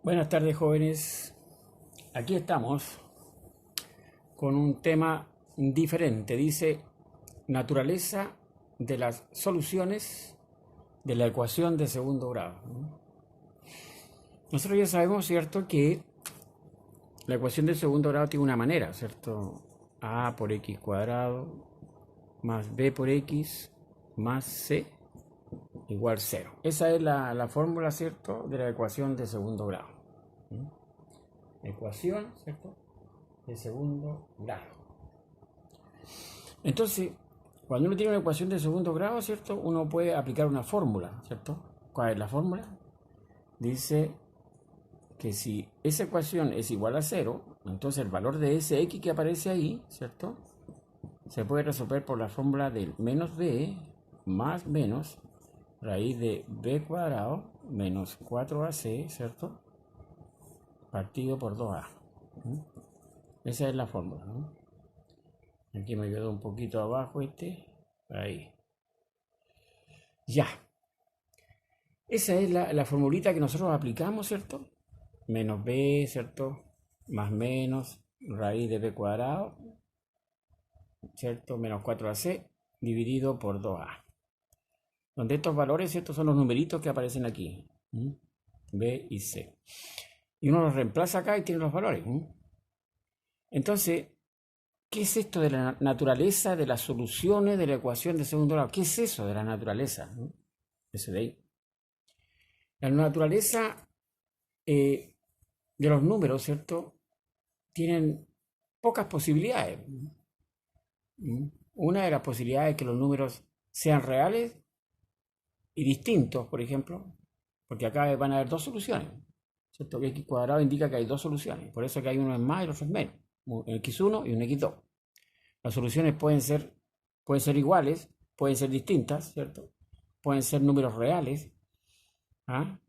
Buenas tardes, jóvenes. Aquí estamos con un tema diferente. Dice naturaleza de las soluciones de la ecuación de segundo grado. Nosotros ya sabemos, ¿cierto?, que la ecuación de segundo grado tiene una manera, ¿cierto? A por x cuadrado más b por x más c igual 0. Esa es la fórmula, ¿cierto?, de la ecuación de segundo grado. Ecuación, ¿cierto?, de segundo grado. Entonces, cuando uno tiene una ecuación de segundo grado, ¿cierto?, uno puede aplicar una fórmula, ¿cierto? ¿Cuál es la fórmula? Dice que si esa ecuación es igual a 0, entonces el valor de ese x que aparece ahí, ¿cierto?, se puede resolver por la fórmula del menos b más menos raíz de b cuadrado menos 4ac, ¿cierto?, partido por 2a. Esa es la fórmula, ¿no? Aquí me quedó un poquito abajo ahí. Ya. Esa es la formulita que nosotros aplicamos, ¿cierto? Menos b, ¿cierto? Más menos raíz de b cuadrado, ¿cierto? Menos 4ac dividido por 2a. Donde estos valores, ¿cierto?, son los numeritos que aparecen aquí. B y C. Y uno los reemplaza acá y tiene los valores. Entonces, ¿qué es esto de la naturaleza de las soluciones de la ecuación de segundo grado? ¿Qué es eso de la naturaleza? Eso de ahí. La naturaleza de los números, ¿cierto?, tienen pocas posibilidades. Una de las posibilidades es que los números sean reales y distintos, por ejemplo, porque acá van a haber dos soluciones, ¿cierto? Que x cuadrado indica que hay dos soluciones, por eso que hay uno es más y el otro es menos, un x1 y un x2. Las soluciones pueden ser iguales, pueden ser distintas, ¿cierto? Pueden ser números reales, ¿ah?,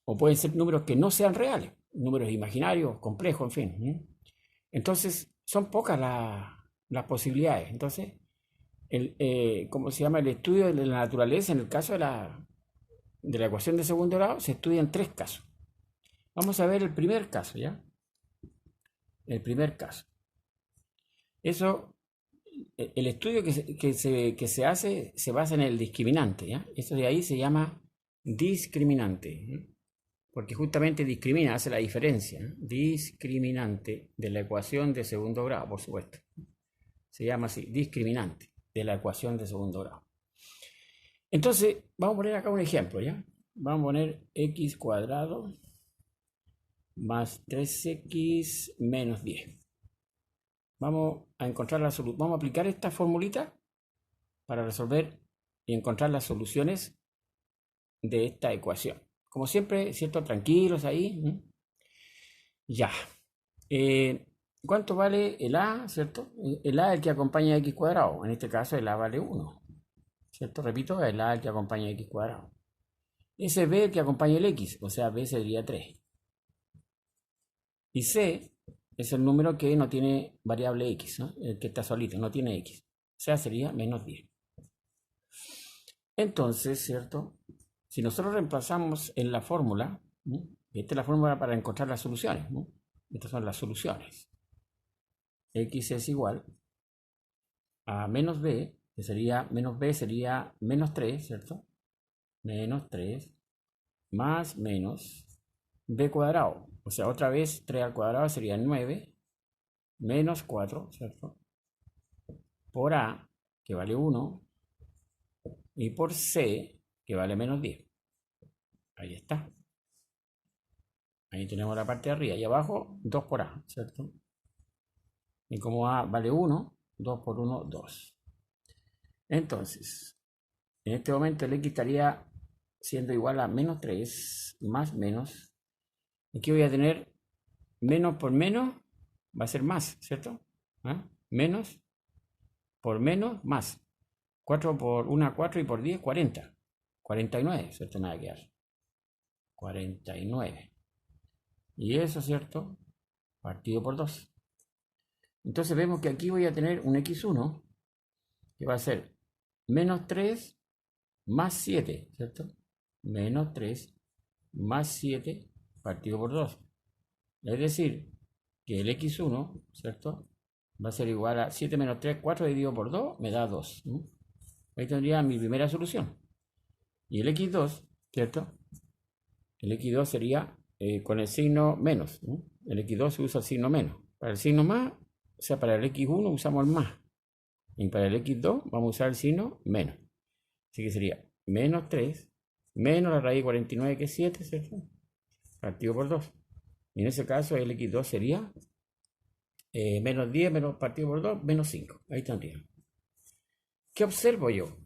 o pueden ser números que no sean reales, números imaginarios, complejos, en fin. Entonces, son pocas las posibilidades. Entonces, ¿cómo se llama? El estudio de la naturaleza, en el caso de la ecuación de segundo grado, se estudia en tres casos. Vamos a ver el primer caso, ¿ya? El primer caso. Eso, el estudio que se hace se basa en el discriminante, ¿ya? Eso de ahí se llama discriminante, porque justamente discrimina, hace la diferencia, ¿no? Discriminante de la ecuación de segundo grado, por supuesto. Se llama así, discriminante de la ecuación de segundo grado. Entonces, vamos a poner acá un ejemplo, ¿ya? Vamos a poner x cuadrado más 3x menos 10. Vamos a encontrar la solución. Vamos a aplicar esta formulita para resolver y encontrar las soluciones de esta ecuación. Como siempre, ¿cierto? Tranquilos ahí. Ya. ¿Cuánto vale el a, ¿cierto? El a es el que acompaña a x cuadrado. En este caso, el a vale 1. ¿Cierto? Repito, el a es el que acompaña a x cuadrado. Ese b es el que acompaña el x, o sea, b sería 3. Y c es el número que no tiene variable x, ¿no? El que está solito, no tiene x. O sea, sería menos 10. Entonces, ¿cierto? Si nosotros reemplazamos en la fórmula, esta es la fórmula para encontrar las soluciones, ¿no? Estas son las soluciones. X es igual a menos b, que sería, menos b sería menos 3, ¿cierto? Menos 3 más menos b cuadrado. O sea, otra vez 3 al cuadrado sería 9 menos 4, ¿cierto? Por a, que vale 1, y por c, que vale menos 10. Ahí está. Ahí tenemos la parte de arriba. Y abajo, 2 por a, ¿cierto? Y como a vale 1, 2 por 1, 2. Entonces, en este momento el x estaría siendo igual a menos 3 más menos. Aquí voy a tener menos por menos, va a ser más, ¿cierto? ¿Ah? Menos por menos, más. 4 por 1, 4 y por 10, 40. 49, ¿cierto? Nada que hacer. 49. Y eso, ¿cierto? Partido por 2. Entonces vemos que aquí voy a tener un x1 que va a ser menos 3 más 7, ¿cierto? Menos 3 más 7 partido por 2. Es decir, que el x1, ¿cierto? Va a ser igual a 7 menos 3, 4 dividido por 2, me da 2. Ahí tendría mi primera solución. Y el x2, ¿cierto? El x2 sería con el signo menos. El x2 se usa el signo menos. Para el signo más, o sea, para el x1 usamos el más. Y para el x2 vamos a usar el signo menos. Así que sería menos 3 menos la raíz de 49, que es 7, ¿cierto? Partido por 2. Y en ese caso el x2 sería menos 10 menos partido por 2, menos 5. Ahí tendría. ¿Qué observo yo?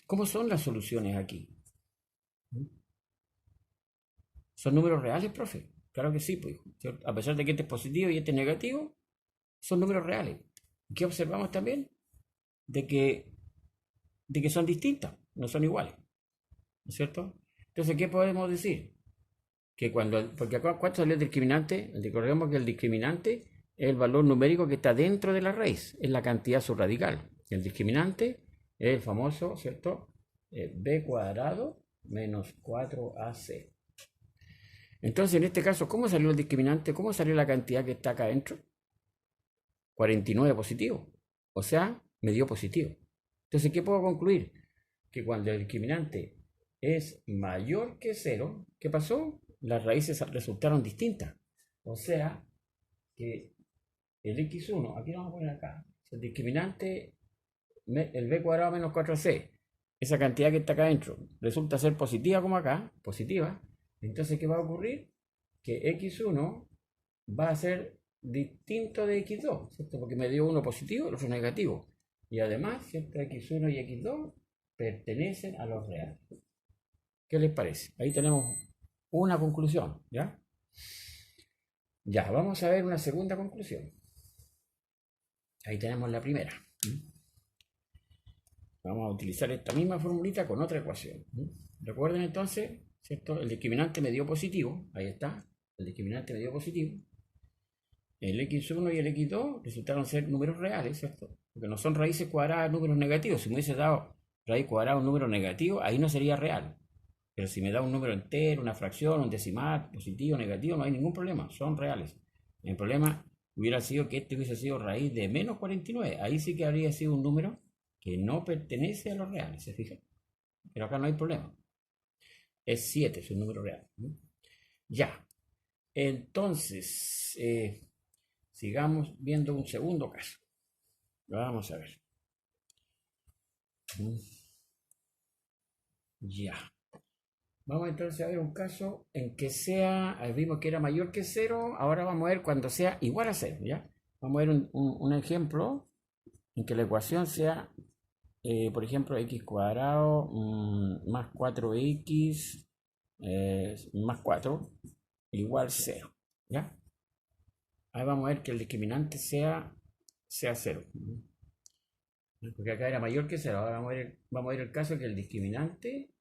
¿Cómo son las soluciones aquí? ¿Son números reales, profe? Claro que sí, pues, ¿cierto? A pesar de que este es positivo y este es negativo, son números reales. ¿Qué observamos también? De que son distintas, no son iguales. ¿No es cierto? Entonces, ¿qué podemos decir? Que porque acá, ¿cuánto salió el discriminante? Recordemos que el discriminante es el valor numérico que está dentro de la raíz, es la cantidad subradical. El discriminante es el famoso, ¿cierto? B cuadrado menos 4AC. Entonces, en este caso, ¿cómo salió el discriminante? ¿Cómo salió la cantidad que está acá adentro? 49 positivo. O sea, me dio positivo. Entonces, ¿qué puedo concluir? Que cuando el discriminante es mayor que 0, ¿qué pasó? Las raíces resultaron distintas. O sea, que el x1, aquí lo vamos a poner acá, el discriminante, el b cuadrado menos 4c, esa cantidad que está acá adentro, resulta ser positiva como acá, positiva. Entonces, ¿qué va a ocurrir? Que x1 va a ser distinto de x2, ¿cierto? Porque me dio uno positivo y el otro negativo. Y además, ¿cierto? x1 y x2 pertenecen a los reales. ¿Qué les parece? Ahí tenemos una conclusión, ¿ya? Ya, vamos a ver una segunda conclusión. Ahí tenemos la primera. Vamos a utilizar esta misma formulita con otra ecuación. Recuerden entonces, ¿cierto? El discriminante me dio positivo, ahí está, el discriminante me dio positivo. El x1 y el x2 resultaron ser números reales, ¿cierto? Porque no son raíces cuadradas de números negativos. Si me hubiese dado raíz cuadrada de un número negativo, ahí no sería real. Pero si me da un número entero, una fracción, un decimal, positivo, negativo, no hay ningún problema, son reales. El problema hubiera sido que este hubiese sido raíz de menos 49. Ahí sí que habría sido un número que no pertenece a los reales, ¿se fijan? Pero acá no hay problema. Es 7, es un número real. Ya. Entonces, sigamos viendo un segundo caso. Vamos a ver. Ya. Vamos entonces a ver un caso en que sea, vimos que era mayor que 0, ahora vamos a ver cuando sea igual a 0, ¿ya? Vamos a ver un ejemplo en que la ecuación sea, por ejemplo, x cuadrado más 4x más 4 igual 0, ¿ya? Ahí vamos a ver que el discriminante sea 0. Porque acá era mayor que 0, ahora vamos a ver el caso que el discriminante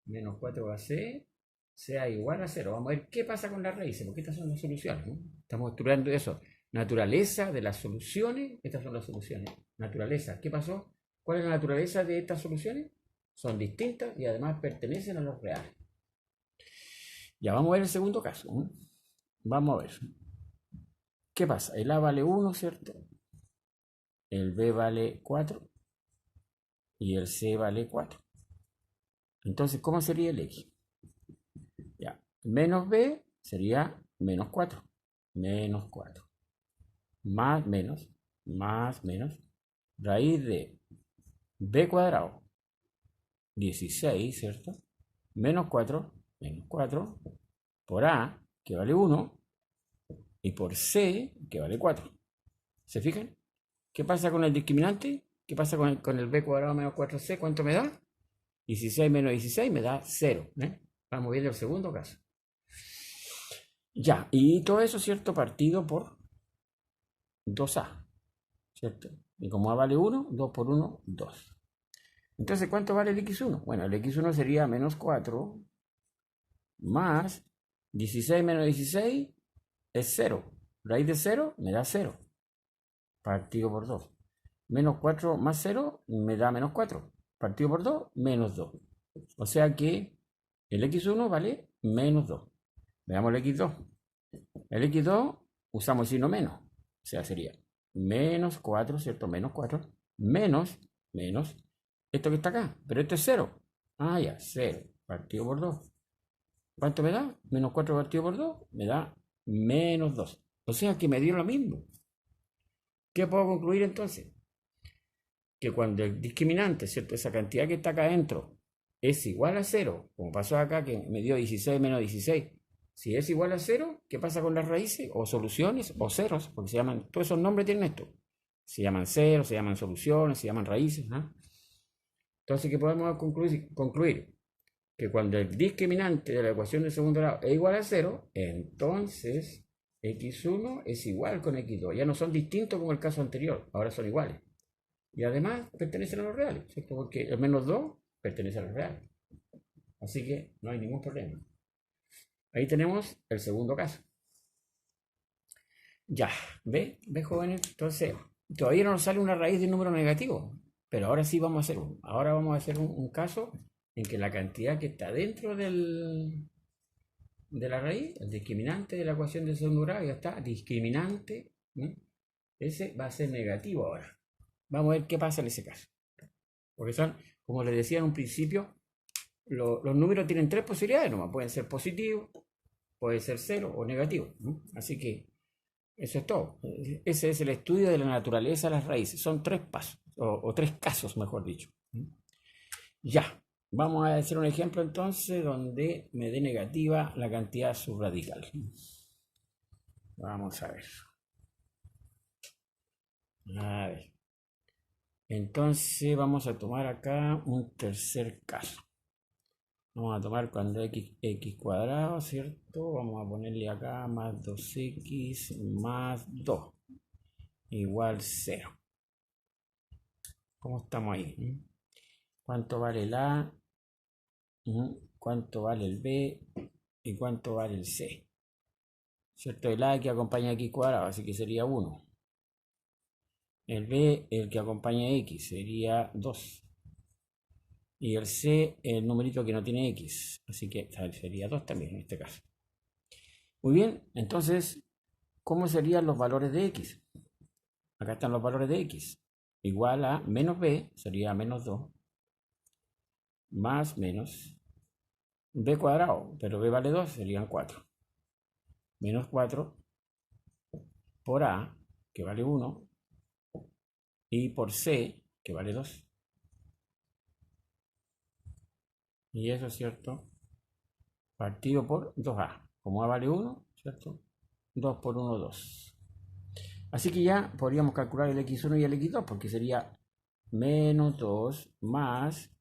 menos 4ac sea igual a 0. Vamos a ver qué pasa con las raíces, porque estas son las soluciones, ¿no? Estamos estudiando eso. Naturaleza de las soluciones, estas son las soluciones. Naturaleza, ¿qué pasó? ¿Cuál es la naturaleza de estas soluciones? Son distintas y además pertenecen a los reales. Ya vamos a ver el segundo caso, ¿no? Vamos a ver. ¿Qué pasa? El A vale 1, ¿cierto? El B vale 4 y el C vale 4. Entonces, ¿cómo sería el X? Ya, menos B sería menos 4. Menos 4. Más menos, raíz de B cuadrado, 16, ¿cierto? Menos 4, por A, que vale 1, y por C, que vale 4. ¿Se fijan? ¿Qué pasa con el discriminante? ¿Qué pasa con el B cuadrado menos 4C? ¿Cuánto me da? 16 menos 16 me da 0. Vamos viendo el segundo caso. Ya, y todo eso, ¿cierto? Partido por 2A, ¿cierto? Y como A vale 1, 2 por 1, 2. Entonces, ¿cuánto vale el x1? Bueno, el x1 sería menos 4 más 16 menos 16 es 0. Raíz de 0 me da 0. Partido por 2. Menos 4 más 0 me da menos 4. Partido por 2, menos 2. O sea que el x1 vale menos 2. Veamos el x2. El x2 usamos el signo menos. O sea, sería menos 4, ¿cierto? Menos 4. Menos, esto que está acá. Pero esto es 0. Ah, ya, 0 partido por 2. ¿Cuánto me da? Menos 4 partido por 2 me da menos 2. O sea que me dio lo mismo. ¿Qué puedo concluir entonces? Que cuando el discriminante, ¿cierto? Esa cantidad que está acá adentro es igual a 0, como pasó acá que me dio 16 menos 16. Si es igual a 0, ¿qué pasa con las raíces? O soluciones o ceros, porque se llaman, todos esos nombres tienen esto. Se llaman ceros, se llaman soluciones, se llaman raíces. ¿No? Entonces, ¿qué podemos concluir? Que cuando el discriminante de la ecuación de segundo grado es igual a 0, entonces x1 es igual con x2. Ya no son distintos como el caso anterior, ahora son iguales. Y además pertenecen a los reales, ¿cierto? Porque el menos 2 pertenece a los reales. Así que no hay ningún problema. Ahí tenemos el segundo caso. Ya, ¿ve jóvenes? Entonces, todavía no nos sale una raíz de un número negativo, pero ahora sí vamos a hacer uno. Ahora vamos a hacer un caso en que la cantidad que está dentro de la raíz, el discriminante de la ecuación de segundo grado, ya está, discriminante, ¿no? Ese va a ser negativo ahora. Vamos a ver qué pasa en ese caso. Porque son, como les decía en un principio, los números tienen tres posibilidades nomás. Pueden ser positivos, puede ser cero o negativo, ¿no? Así que eso es todo. Ese es el estudio de la naturaleza de las raíces. Son tres pasos, o tres casos, mejor dicho. Ya, vamos a hacer un ejemplo entonces donde me dé negativa la cantidad subradical. Vamos a ver. A ver. Entonces vamos a tomar acá un tercer caso. Vamos a tomar cuando x cuadrado, ¿cierto? Vamos a ponerle acá más 2x más 2 igual 0. ¿Cómo estamos ahí? ¿Cuánto vale el A? ¿Cuánto vale el B? ¿Y cuánto vale el C? ¿Cierto? El A que acompaña a x cuadrado, así que sería 1. El B, el que acompaña a x, sería 2. Y el C, el numerito que no tiene x, así que sería 2 también en este caso. Muy bien, entonces, ¿cómo serían los valores de x? Acá están los valores de x. Igual a menos b, sería menos 2, más menos b cuadrado, pero b vale 2, serían 4. Menos 4 por a, que vale 1, y por c, que vale 2. Y eso es cierto, partido por 2a. Como a vale 1, ¿cierto? 2 por 1, 2. Así que ya podríamos calcular el x1 y el x2, porque sería menos 2 más,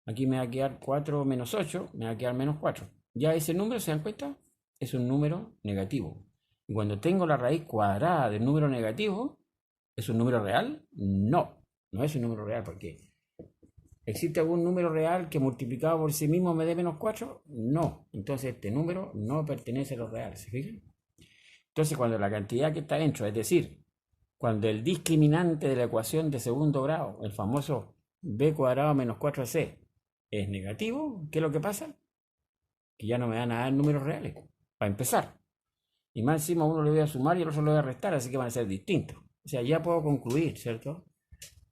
aquí me va a quedar 4 menos 8, me va a quedar menos 4. Ya ese número, ¿se dan cuenta? Es un número negativo. Y cuando tengo la raíz cuadrada del número negativo, ¿es un número real? No, no es un número real, porque ¿existe algún número real que multiplicado por sí mismo me dé menos 4? No. Entonces este número no pertenece a los reales, ¿se fijan? Entonces cuando la cantidad que está dentro, es decir, cuando el discriminante de la ecuación de segundo grado, el famoso b cuadrado menos 4c, es negativo, ¿qué es lo que pasa? Que ya no me van a dar números reales, para empezar. Y más encima uno le voy a sumar y el otro le voy a restar, así que van a ser distintos. O sea, ya puedo concluir, ¿cierto?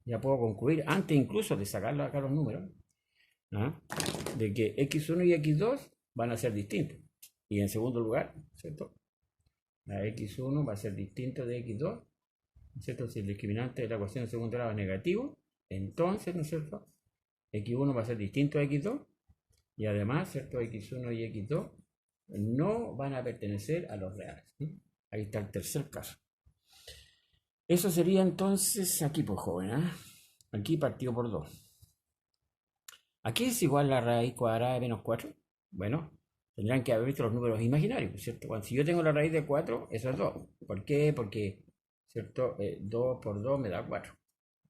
Ya puedo concluir, antes incluso de sacarlo acá los números, ¿ah? De que x1 y x2 van a ser distintos. Y en segundo lugar, ¿cierto? La x1 va a ser distinto de x2, ¿cierto? Si el discriminante de la ecuación de segundo grado es negativo, entonces, ¿no es cierto? X1 va a ser distinto a X2 y además, ¿cierto? X1 y X2 no van a pertenecer a los reales. ¿Sí? Ahí está el tercer caso. Eso sería entonces aquí, pues joven, ¿eh? Aquí partido por 2. Aquí es igual la raíz cuadrada de menos 4. Bueno, tendrán que haber visto los números imaginarios, ¿cierto? Cuando, si yo tengo la raíz de 4, eso es 2. ¿Por qué? Porque, ¿cierto? 2 por 2 me da 4.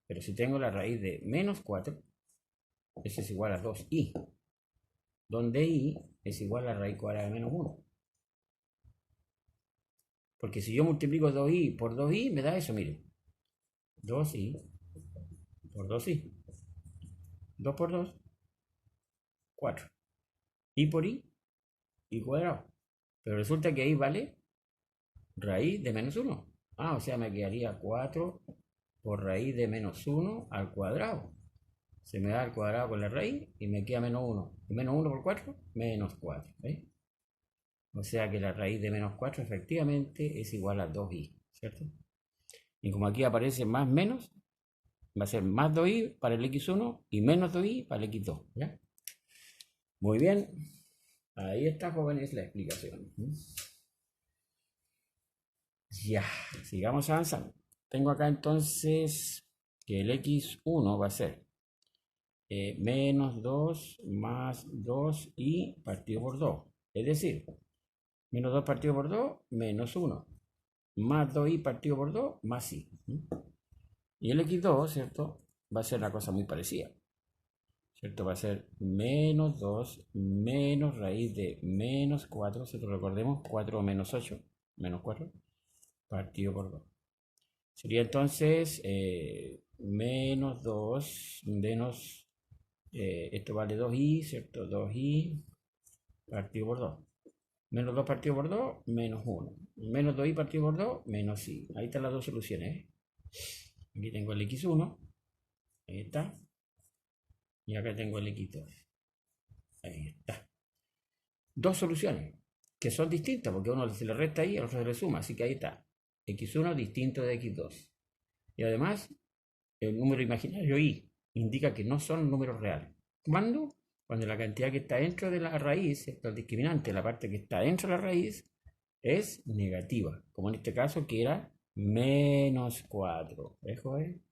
Pero si tengo la raíz de menos 4, eso es igual a 2i. Donde i es igual a la raíz cuadrada de menos 1. Porque si yo multiplico 2i por 2i, me da eso, miren. 2i por 2i. 2 por 2, 4. I por i cuadrado. Pero resulta que ahí vale raíz de menos 1. Ah, o sea, me quedaría 4 por raíz de menos 1 al cuadrado. Se me da al cuadrado con la raíz y me queda menos 1. Y menos 1 por 4, menos 4. ¿Ves? O sea que la raíz de menos 4 efectivamente es igual a 2i, ¿cierto? Y como aquí aparece más menos, va a ser más 2i para el x1 y menos 2i para el x2. ¿Ya? Muy bien. Ahí está, jóvenes, la explicación. Ya, sigamos avanzando. Tengo acá entonces que el x1 va a ser menos 2 más 2i partido por 2. Es decir, menos 2 partido por 2, menos 1. Más 2i partido por 2, más i. Y el x2, ¿cierto? Va a ser una cosa muy parecida. ¿Cierto? Va a ser menos 2 menos raíz de menos 4. ¿Cierto? Recordemos, 4 menos 8, menos 4, partido por 2. Sería entonces menos 2 menos, esto vale 2i, ¿cierto? 2i partido por 2. Menos 2 partido por 2, menos 1. Menos 2i partido por 2, menos i. Ahí están las dos soluciones. Aquí tengo el x1. Ahí está. Y acá tengo el x2. Ahí está. Dos soluciones que son distintas porque uno se le resta ahí y al otro se le suma. Así que ahí está. x1 distinto de x2. Y además, el número imaginario i indica que no son números reales. ¿Cuándo? Cuando la cantidad que está dentro de la raíz, el discriminante, la parte que está dentro de la raíz, es negativa. Como en este caso que era menos 4. ¿Ves, joven?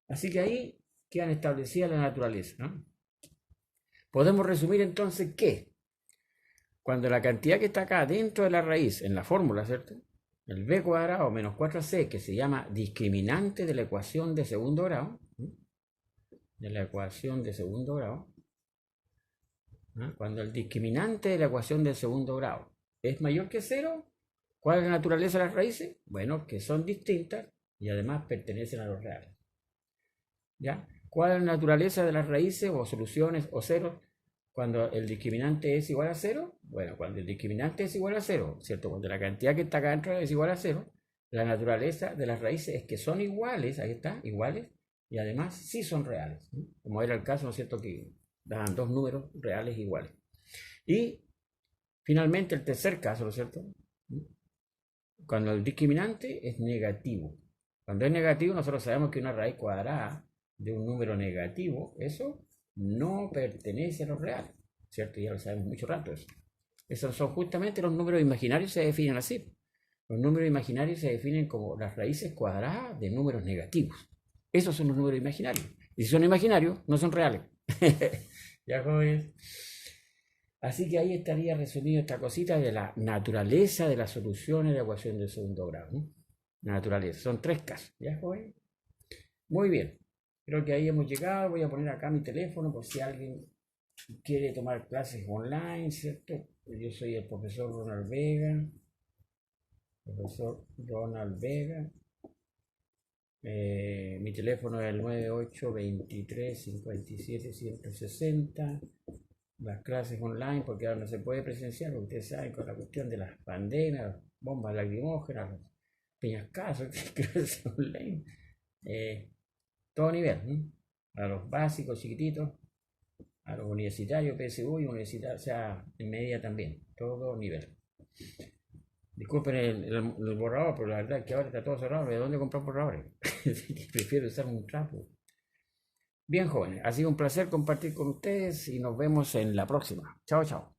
Así que ahí quedan establecidas la naturaleza, ¿no? Podemos resumir entonces que cuando la cantidad que está acá dentro de la raíz, en la fórmula, ¿cierto? El b cuadrado menos 4c, que se llama discriminante de la ecuación de segundo grado, ¿no? Cuando el discriminante de la ecuación de segundo grado es mayor que 0, ¿cuál es la naturaleza de las raíces? Bueno, que son distintas y además pertenecen a los reales. ¿Ya? ¿Cuál es la naturaleza de las raíces o soluciones o ceros cuando el discriminante es igual a 0? Bueno, cuando el discriminante es igual a 0, ¿cierto? Cuando la cantidad que está acá dentro es igual a 0, la naturaleza de las raíces es que son iguales, ahí está, iguales, y además sí son reales, ¿no? Como era el caso, ¿no es cierto?, que dan dos números reales iguales. Y finalmente el tercer caso, ¿no es cierto?, cuando el discriminante es negativo. Cuando es negativo, nosotros sabemos que una raíz cuadrada de un número negativo, eso no pertenece a los reales, ¿cierto? Ya lo sabemos mucho rato eso. Esos son justamente los números imaginarios, se definen así. Los números imaginarios se definen como las raíces cuadradas de números negativos. Esos son los números imaginarios. Y si son imaginarios, no son reales. ¿Ya, jóvenes? Así que ahí estaría resumido esta cosita de la naturaleza de las soluciones de ecuación de segundo grado, ¿no? Naturaleza. Son 3 casos. ¿Ya, jóvenes? Muy bien. Creo que ahí hemos llegado. Voy a poner acá mi teléfono por si alguien quiere tomar clases online, ¿cierto? Yo soy el profesor Ronald Vega. Mi teléfono es el 982357 Las clases online, porque ahora no se puede presenciar, porque ustedes saben, con la cuestión de las pandemias, las bombas lacrimógenas, los peñascasos, clases online. Todo nivel, ¿no? A los básicos chiquititos, a los universitarios, PSU y universitarios, o sea, en media también, todo nivel. Disculpen el borrador, pero la verdad es que ahora está todo cerrado. ¿De dónde comprar borradores? Prefiero usar un trapo. Bien, jóvenes, ha sido un placer compartir con ustedes y nos vemos en la próxima. Chao, chao.